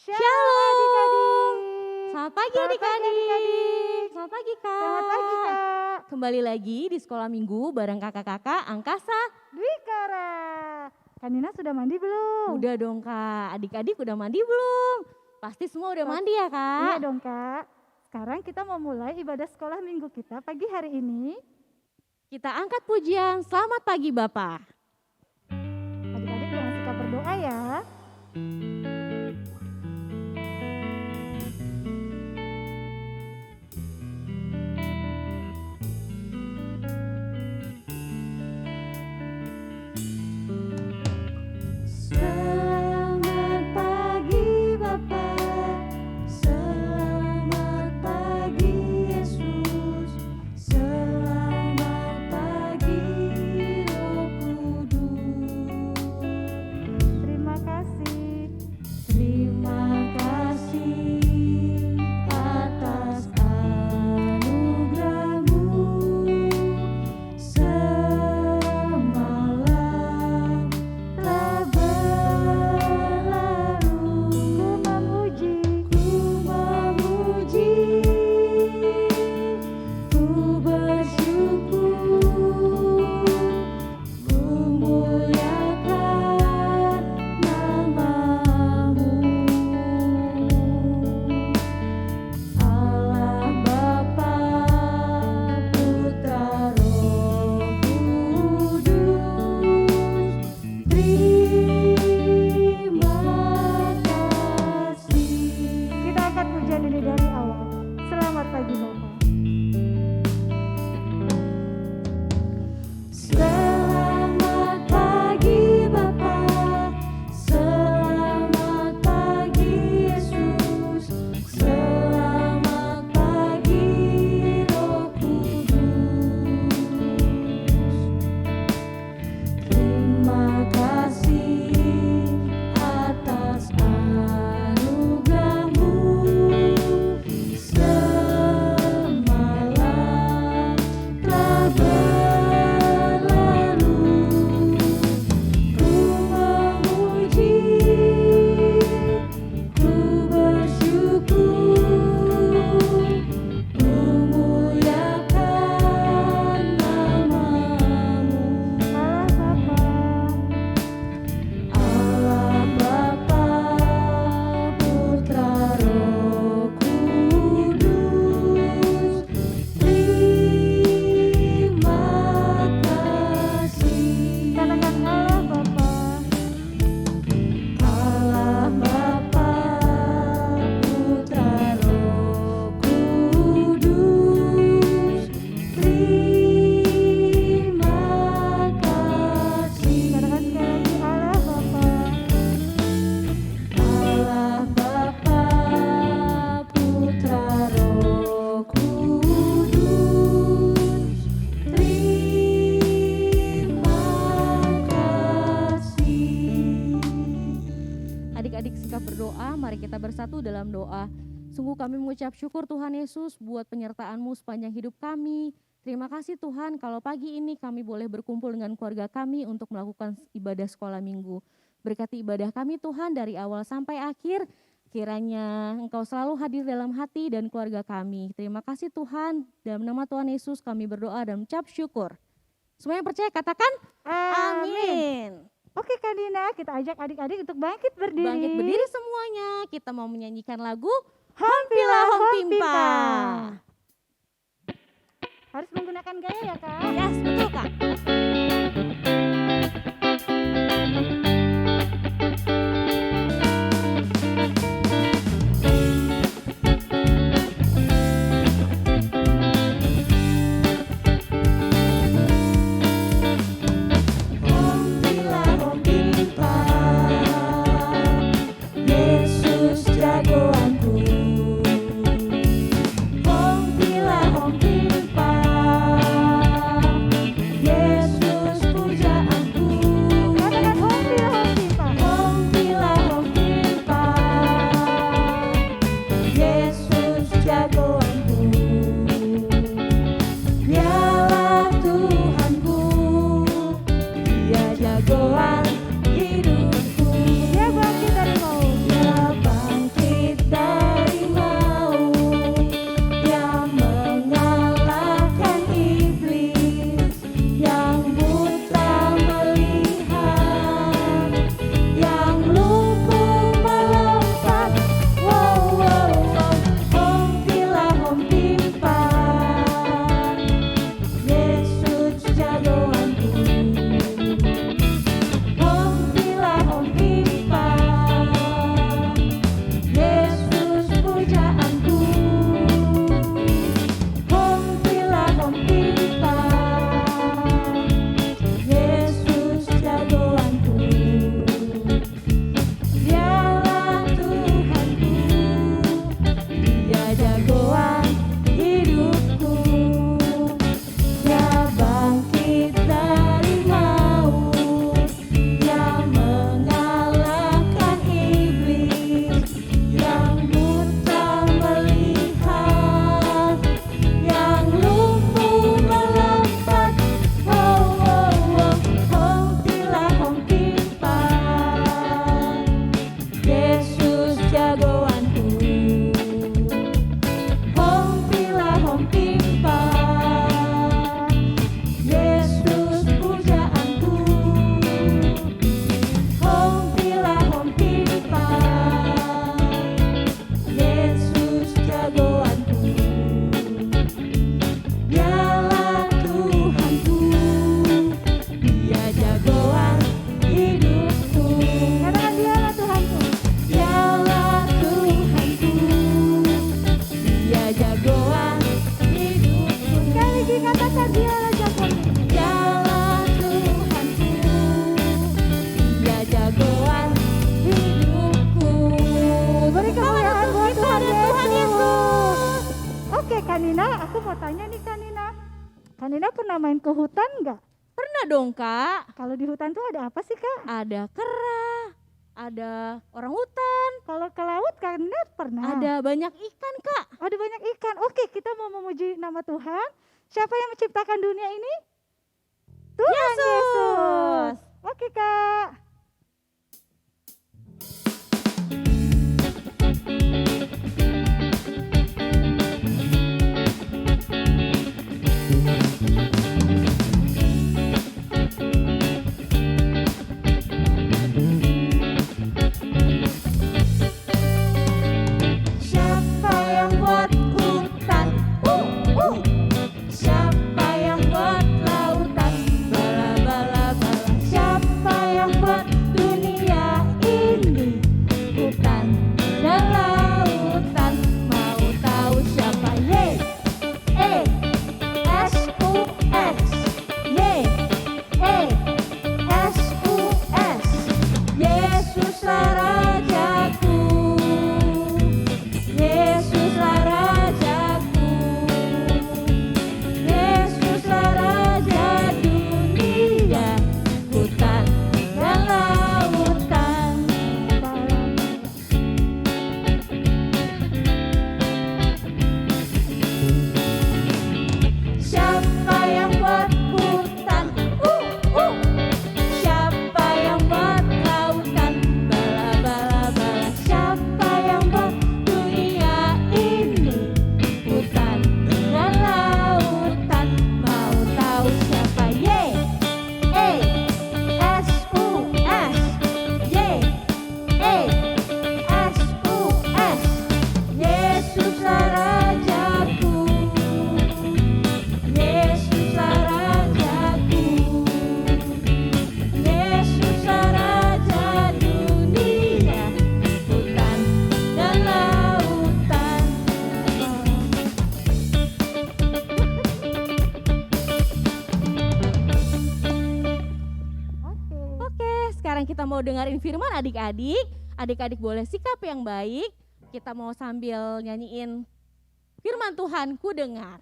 Shalom adik-adik. Selamat pagi Selamat pagi adik-adik. adik-adik. Selamat pagi Kak. Selamat pagi Kak. Kembali lagi di sekolah minggu bareng kakak-kakak Angkasa. Dwikara. Kanina sudah mandi belum? Udah dong Kak, adik-adik udah mandi belum? Pasti semua udah mandi ya Kak? Iya dong Kak. Sekarang kita mau mulai ibadah sekolah minggu kita pagi hari ini. Kita angkat pujian, selamat pagi Bapak. Adik-adik yang suka berdoa ya. Selamat pagi Bapak, selamat pagi Yesus, selamat pagi Roh Kudus. Terima kasih. Terima kasih atas anugerah-Mu. Semalam telah berlalu, Ku memuji, ku bersyukur, ku muliakan nama-Mu. Allah Bapa, Putra, Roh Kudus, terima kasih. kita angkat pujian ini dari awal. Selamat pagi Bapak. Selamat pagi Bapa, selamat pagi Yesus, selamat pagi Roh Kudus. Terima kasih atas anugerah-Mu. Semalam telah berlalu, ku memuji, ku bersyukur, ku muliakan nama-Mu. Allah Bapa. Allah Bapa, Putra, Roh Kudus, terima kasih. Katakan Allah Bapa. Allah Bapa, Putra, Roh Kudus, terima kasih. Katakan sekali lagi Allah Bapa. Allah Bapa, Putra, Roh Kudus, terima kasih. Adik-adik sikap berdoa, mari kita bersatu dalam doa. Sungguh kami mengucap syukur Tuhan Yesus buat penyertaan-Mu sepanjang hidup kami. Terima kasih Tuhan kalau pagi ini kami boleh berkumpul dengan keluarga kami untuk melakukan ibadah sekolah minggu. Berkati ibadah kami Tuhan dari awal sampai akhir. Kiranya Engkau selalu hadir dalam hati dan keluarga kami. Terima kasih Tuhan. Dalam nama Tuhan Yesus kami berdoa dan mengucap syukur. Semua yang percaya katakan amin. Oke Kak Dina, kita ajak adik-adik untuk bangkit berdiri. Bangkit berdiri semuanya. Kita mau menyanyikan lagu Hompilah Hompimpa. Harus menggunakan gaya ya Kak. Yes, betul Kak. Hompilah hompimpa, Yesus jagoanku. Hompilah hompimpa, Yesus pernah main ke hutan nggak? Pernah dong Kak, Kalau di hutan tuh ada apa sih Kak? ada kera, ada orang hutan, Kalau ke laut Kanda pernah? ada banyak ikan Kak. Ada banyak ikan. Oke, kita mau memuji nama Tuhan. Siapa yang menciptakan dunia ini? Tuhan Yesus. Oke Kak. Siapa yang buat hutan? Siapa yang buat lautan? Bala bala bala. Siapa yang buat dunia ini? Hutan dan lautan. Mau tahu siapa? Y E S U S. Y E S U S. Yesuslah Rajaku. Yesuslah Rajaku, Yesuslah Raja dunia, hutan dan lautan. Siapa yang buat hutan? Siapa yang buat lautan? Bala bala bala. Siapa yang buat dunia ini? Hutan dan lautan. Mau tahu siapa? Y E S U S. Y E S U S. Yesuslah Rajaku. Yesuslah Rajaku. Yesuslah Raja dunia, hutan dan lautan. Oke. Oke, sekarang kita mau dengerin firman adik-adik. Adik-adik boleh sikap yang baik. Kita mau sambil nyanyiin firman Tuhan ku dengar.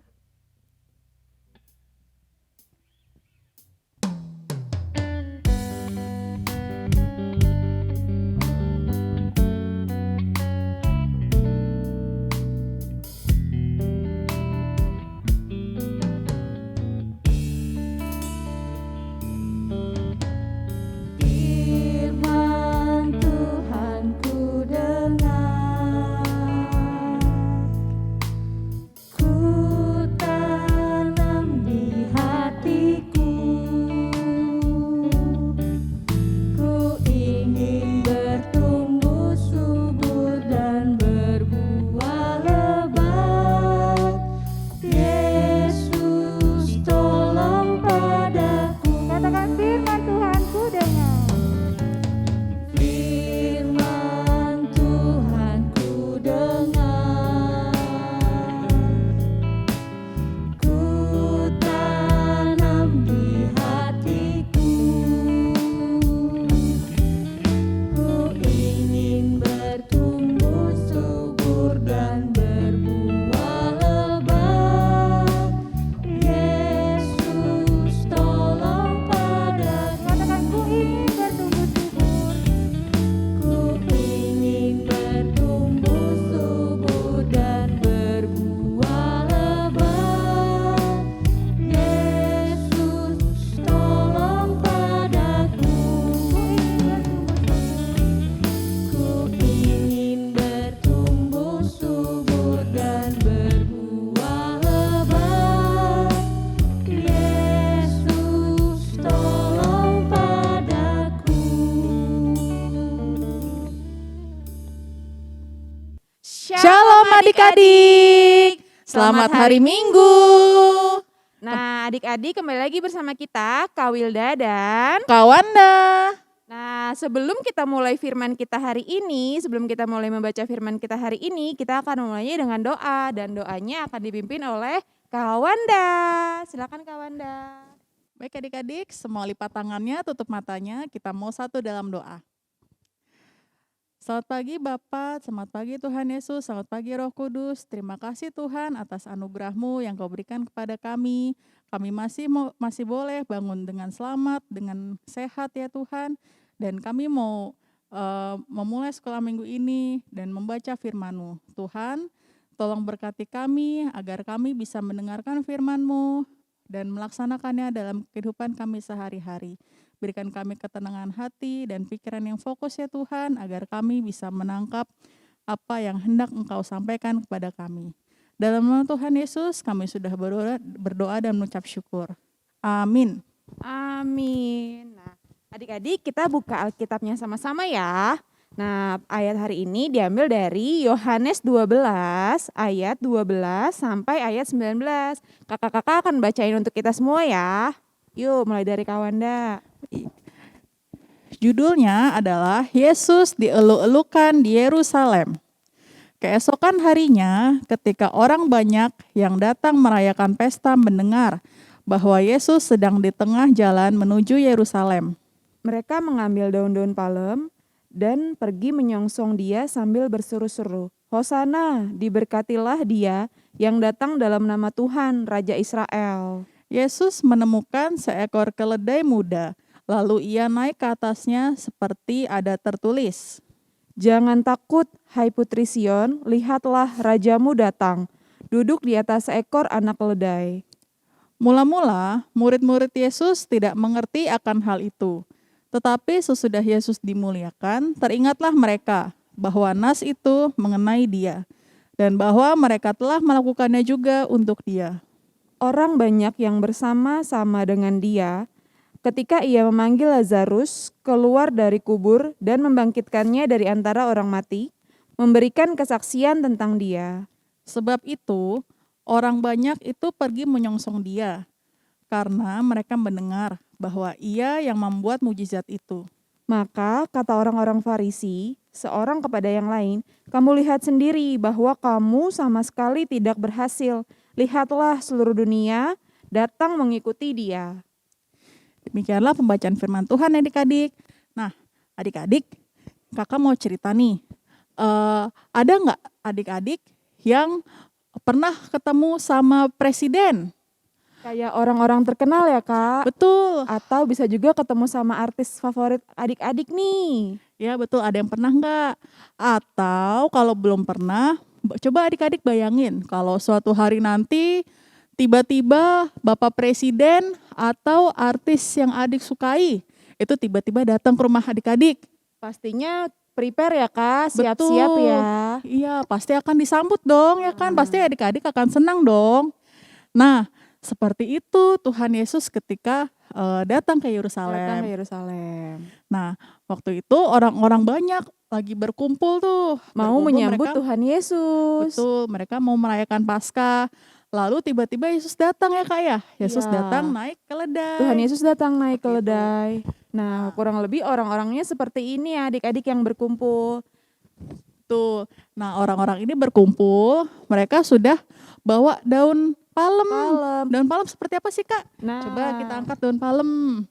Firman Tuhan ku dengar, ku tanam di hatiku, ku ingin bertumbuh subur dan berbuah lebat. Yesus tolong padaku. Katakan firman Tuhan ku dengar. Firman Tuhan ku dengar, ku tanam di hatiku, ku ingin bertumbuh subur dan berbuah lebat. Yesus tolong padaku. Katakan ku ingin bertumbuh subur. Ku ingin bertumbuh subur dan berbuah lebat. Yesus tolong padaku. Ku ingin bertumbuh subur dan berbuah lebat. Yesus tolong padaku. Shalom adik-adik, selamat hari Minggu. Nah adik-adik kembali lagi bersama kita Kak Wilda dan Kak Wanda. Nah sebelum kita mulai firman kita hari ini, sebelum kita mulai membaca firman kita hari ini, kita akan memulainya dengan doa. Dan doanya akan dipimpin oleh Kak Wanda. Silakan Kak Wanda. Baik adik-adik, semua lipat tangannya, tutup matanya, kita mau satu dalam doa. Selamat pagi Bapak, selamat pagi Tuhan Yesus, selamat pagi Roh Kudus. Terima kasih Tuhan atas anugerah-Mu yang Kau berikan kepada kami. Kami masih boleh bangun dengan selamat, dengan sehat ya Tuhan. Dan kami mau memulai sekolah minggu ini dan membaca firman-Mu. Tuhan, tolong berkati kami agar kami bisa mendengarkan firman-Mu dan melaksanakannya dalam kehidupan kami sehari-hari. Berikan kami ketenangan hati dan pikiran yang fokus ya Tuhan, agar kami bisa menangkap apa yang hendak Engkau sampaikan kepada kami. Dalam nama Tuhan Yesus, kami sudah berdoa dan mengucap syukur. Amin. Amin. Nah, adik-adik kita buka Alkitabnya sama-sama ya. Nah, ayat hari ini diambil dari Yohanes 12 ayat 12 sampai ayat 19. Kakak-kakak akan bacain untuk kita semua ya. Yuk, mulai dari Kawanda. Judulnya adalah Yesus dieluk-elukan di Yerusalem. Keesokan harinya, ketika orang banyak yang datang merayakan pesta mendengar bahwa Yesus sedang di tengah jalan menuju Yerusalem. Mereka mengambil daun-daun palem dan pergi menyongsong dia sambil berseru-seru, "Hosana, diberkatilah dia yang datang dalam nama Tuhan, Raja Israel." Yesus menemukan seekor keledai muda, lalu ia naik ke atasnya seperti ada tertulis, "Jangan takut, hai putri Sion, lihatlah rajamu datang, duduk di atas seekor anak keledai." Mula-mula, murid-murid Yesus tidak mengerti akan hal itu. Tetapi sesudah Yesus dimuliakan, teringatlah mereka bahwa nas itu mengenai dia, dan bahwa mereka telah melakukannya juga untuk dia. Orang banyak yang bersama-sama dengan dia ketika ia memanggil Lazarus keluar dari kubur dan membangkitkannya dari antara orang mati, memberikan kesaksian tentang dia. Sebab itu, orang banyak itu pergi menyongsong dia, karena mereka mendengar bahwa ia yang membuat mujizat itu. Maka kata orang-orang Farisi, seorang kepada yang lain, "Kamu lihat sendiri bahwa kamu sama sekali tidak berhasil. Lihatlah seluruh dunia datang mengikuti dia." Demikianlah pembacaan firman Tuhan adik-adik. Nah, adik-adik, kakak mau cerita nih. Ada nggak adik-adik yang pernah ketemu sama presiden? Kayak orang-orang terkenal ya kak. Betul. Atau bisa juga ketemu sama artis favorit adik-adik nih. Ya betul, ada yang pernah nggak? Atau kalau belum pernah, coba adik-adik bayangin kalau suatu hari nanti tiba-tiba Bapak Presiden atau artis yang adik sukai itu tiba-tiba datang ke rumah adik-adik. Pastinya prepare ya kak, siap-siap Betul. ya. Iya, pasti akan disambut dong ya kan, pasti adik-adik akan senang dong. Nah, seperti itu Tuhan Yesus ketika datang ke Datang Yerusalem. ke Yerusalem. Nah, waktu itu orang-orang banyak lagi berkumpul tuh. Mau Berkumpul menyambut mereka, Tuhan Yesus. betul, mereka mau merayakan Paskah. Lalu tiba-tiba Yesus datang ya kak ya. Yesus Iya. datang naik keledai. Tuhan Yesus datang naik Seperti itu. keledai. Nah, kurang lebih orang-orangnya seperti ini ya adik-adik yang berkumpul. Tuh. Nah, orang-orang ini berkumpul, mereka sudah bawa daun palem. Daun palem seperti apa sih kak? Nah, Coba kita angkat daun palem.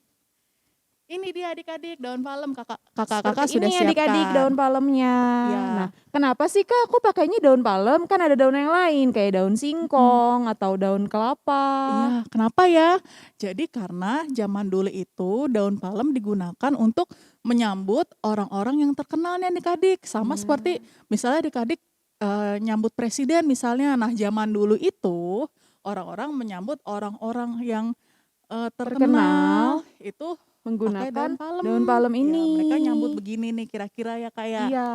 Ini dia adik-adik daun palem, kakak-kakak seperti sudah ini siapkan. adik-adik daun palemnya. Iya. Nah, kenapa sih kak aku pakainya daun palem? Kan ada daun yang lain kayak daun singkong atau daun kelapa. Iya, kenapa ya? Jadi karena zaman dulu itu daun palem digunakan untuk menyambut orang-orang yang terkenal nih adik-adik. Sama seperti misalnya adik-adik nyambut presiden misalnya. Nah, zaman dulu itu orang-orang menyambut orang-orang yang terkenal itu pakai Menggunakan palem. daun palem Ya, ini. mereka nyambut begini nih kira-kira ya kayak. Iya.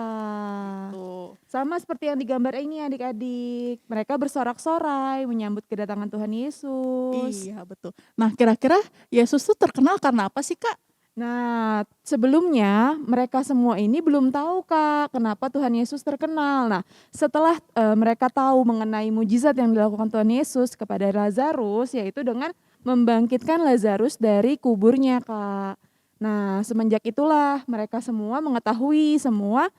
Tuh. Sama seperti yang digambar ini adik-adik. Mereka bersorak-sorai menyambut kedatangan Tuhan Yesus. Iya, betul. Nah, kira-kira Yesus tuh terkenal karena apa sih, Kak? Nah, sebelumnya mereka semua ini belum tahu Kak, kenapa Tuhan Yesus terkenal. Nah, setelah mereka tahu mengenai mujizat yang dilakukan Tuhan Yesus kepada Lazarus, yaitu dengan membangkitkan Lazarus dari kuburnya Kak. Nah, semenjak itulah mereka semua mengetahui semua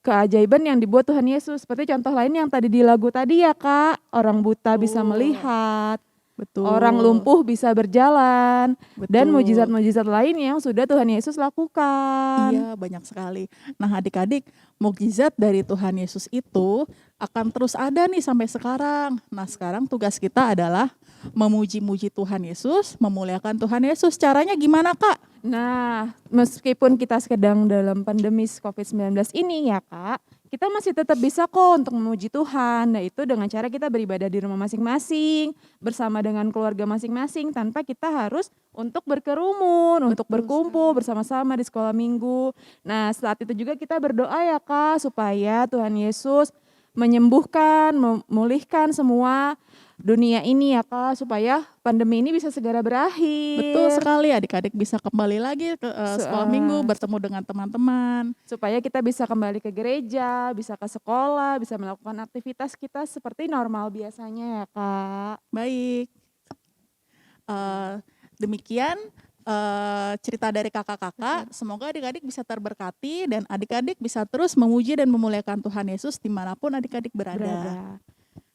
keajaiban yang dibuat Tuhan Yesus. Seperti contoh lain yang tadi di lagu tadi ya Kak, orang buta bisa melihat. Betul. Orang lumpuh bisa berjalan. Dan Betul. mujizat-mujizat lain yang sudah Tuhan Yesus lakukan. Iya, banyak sekali. Nah, adik-adik, mukjizat dari Tuhan Yesus itu akan terus ada nih sampai sekarang. Nah, sekarang tugas kita adalah memuji-muji Tuhan Yesus, memuliakan Tuhan Yesus. Caranya gimana, Kak? Nah, meskipun kita sedang dalam pandemi COVID-19 ini ya Kak, kita masih tetap bisa kok untuk memuji Tuhan. Nah itu dengan cara kita beribadah di rumah masing-masing, bersama dengan keluarga masing-masing, tanpa kita harus untuk berkerumun, untuk berkumpul bersama-sama di sekolah minggu. Nah saat itu juga kita berdoa ya Kak, supaya Tuhan Yesus menyembuhkan, memulihkan semua dunia ini ya Kak, supaya pandemi ini bisa segera berakhir. Betul sekali, adik-adik bisa kembali lagi ke sekolah minggu, bertemu dengan teman-teman. Supaya kita bisa kembali ke gereja, bisa ke sekolah, bisa melakukan aktivitas kita seperti normal biasanya ya Kak. Baik. Demikian cerita dari kakak-kakak. Semoga adik-adik bisa terberkati dan adik-adik bisa terus memuji dan memuliakan Tuhan Yesus dimanapun adik-adik berada.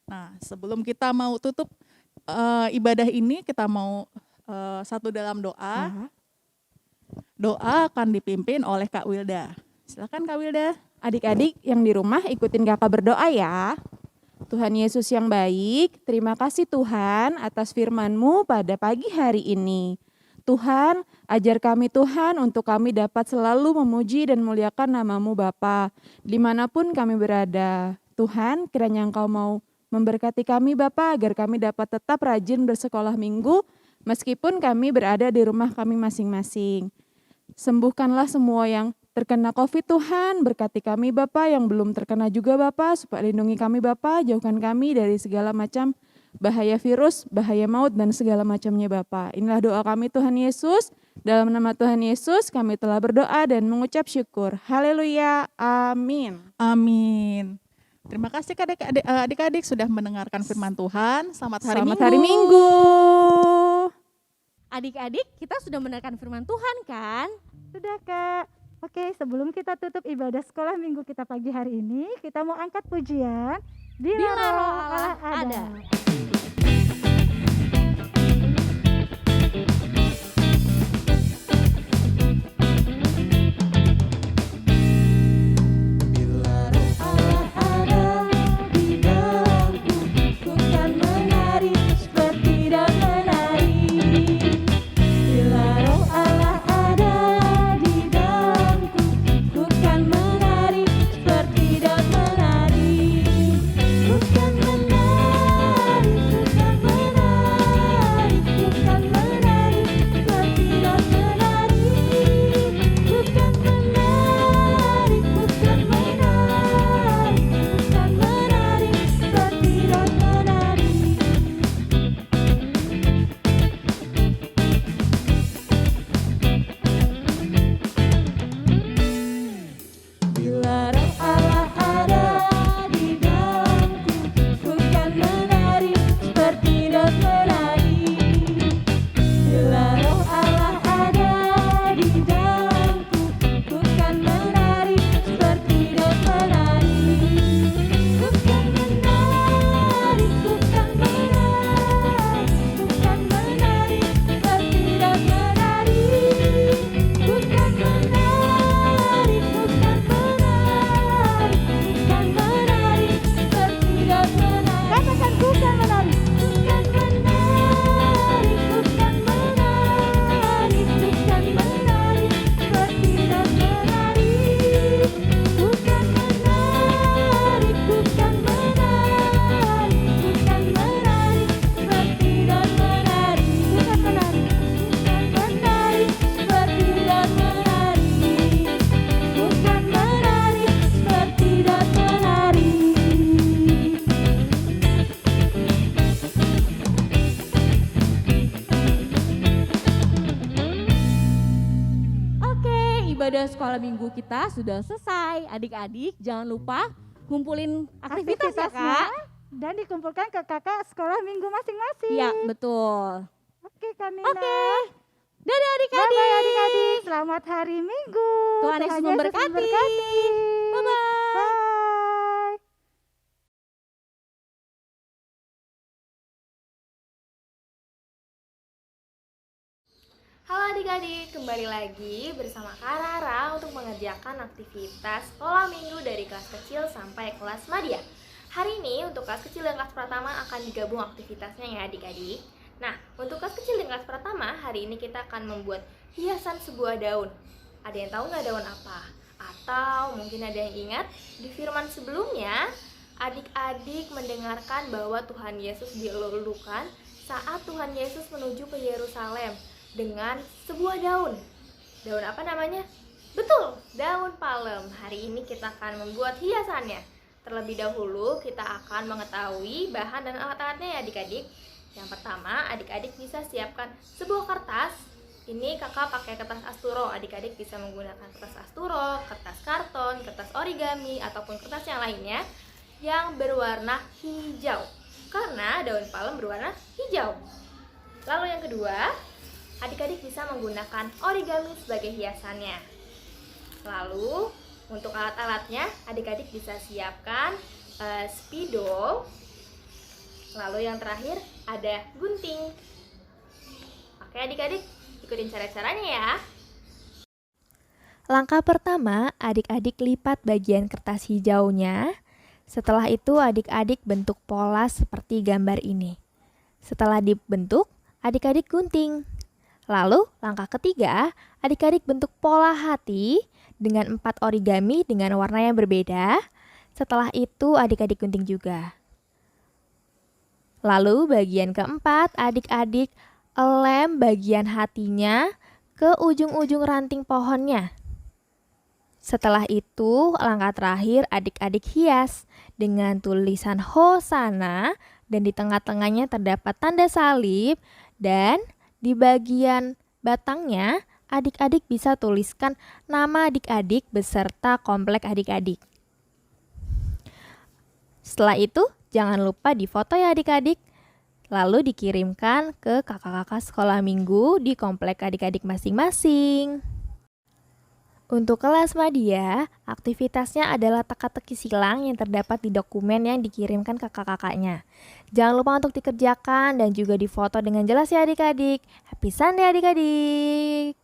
Nah, sebelum kita mau tutup ibadah ini, kita mau satu dalam doa. Doa akan dipimpin oleh Kak Wilda. Silakan Kak Wilda. Adik-adik yang di rumah ikutin kakak berdoa ya. Tuhan Yesus yang baik, terima kasih Tuhan atas firman-Mu pada pagi hari ini. Tuhan, ajar kami Tuhan untuk kami dapat selalu memuji dan muliakan nama-Mu Bapa, dimanapun kami berada. Tuhan, kiranya Engkau mau memberkati kami Bapa agar kami dapat tetap rajin bersekolah minggu meskipun kami berada di rumah kami masing-masing. Sembuhkanlah semua yang terkena COVID Tuhan, berkati kami Bapa yang belum terkena juga Bapa, supaya lindungi kami Bapa, jauhkan kami dari segala macam bahaya virus, bahaya maut dan segala macamnya Bapa. Inilah doa kami Tuhan Yesus, dalam nama Tuhan Yesus kami telah berdoa dan mengucap syukur. Haleluya, amin. Amin. Terima kasih adik-adik sudah mendengarkan firman Tuhan. Selamat hari Minggu. Selamat hari Minggu. Adik-adik, kita sudah mendengarkan firman Tuhan kan? Sudah Kak. Oke, sebelum kita tutup ibadah sekolah minggu kita pagi hari ini, kita mau angkat pujian. Bila Roh Allah ada. Ibadah sekolah minggu kita sudah selesai. Adik-adik jangan lupa ngumpulin aktivitas ya Aktivitasnya Kak. dan dikumpulkan ke kakak sekolah minggu masing-masing. Iya betul. Oke Kak Nina. Oke. Dadah adik-adik. Bye-bye adik-adik. Selamat hari Minggu. Tuhan Yesus memberkati. Bye-bye. Halo adik-adik, kembali lagi bersama Kak Rara untuk mengerjakan aktivitas sekolah minggu dari kelas kecil sampai kelas madya. Hari ini untuk kelas kecil dan kelas pertama akan digabung aktivitasnya ya adik-adik. Nah, untuk kelas kecil dan kelas pertama, hari ini kita akan membuat hiasan sebuah daun. Ada yang tahu nggak daun apa? Atau mungkin ada yang ingat di firman sebelumnya, adik-adik mendengarkan bahwa Tuhan Yesus dielulukan saat Tuhan Yesus menuju ke Yerusalem dengan sebuah daun. Daun apa namanya? Betul, daun palem. Hari ini kita akan membuat hiasannya. Terlebih dahulu kita akan mengetahui bahan dan alat-alatnya ya adik-adik. Yang pertama, adik-adik bisa siapkan sebuah kertas. Ini kakak pakai kertas asturo. Adik-adik bisa menggunakan kertas asturo, kertas karton, kertas origami, ataupun kertas yang lainnya yang berwarna hijau. Karena daun palem berwarna hijau. Lalu yang kedua, adik-adik bisa menggunakan origami sebagai hiasannya. Lalu untuk alat-alatnya, adik-adik bisa siapkan spidol. Lalu yang terakhir ada gunting. Oke adik-adik, ikutin cara-caranya ya. Langkah pertama, adik-adik lipat bagian kertas hijaunya. Setelah itu adik-adik bentuk pola seperti gambar ini. Setelah dibentuk, adik-adik gunting. Lalu langkah ketiga, adik-adik bentuk pola hati dengan 4 origami dengan warna yang berbeda. Setelah itu adik-adik gunting juga. Lalu bagian keempat, adik-adik lem bagian hatinya ke ujung-ujung ranting pohonnya. Setelah itu langkah terakhir adik-adik hias dengan tulisan Hosana dan di tengah-tengahnya terdapat tanda salib dan di bagian batangnya, adik-adik bisa tuliskan nama adik-adik beserta komplek adik-adik. Setelah itu, jangan lupa difoto ya adik-adik. Lalu dikirimkan ke kakak-kakak sekolah minggu di komplek adik-adik masing-masing. Untuk kelas madya, aktivitasnya adalah teka-teki silang yang terdapat di dokumen yang dikirimkan ke kakak-kakaknya. Jangan lupa untuk dikerjakan dan juga difoto dengan jelas ya adik-adik. Happy Sunday adik-adik!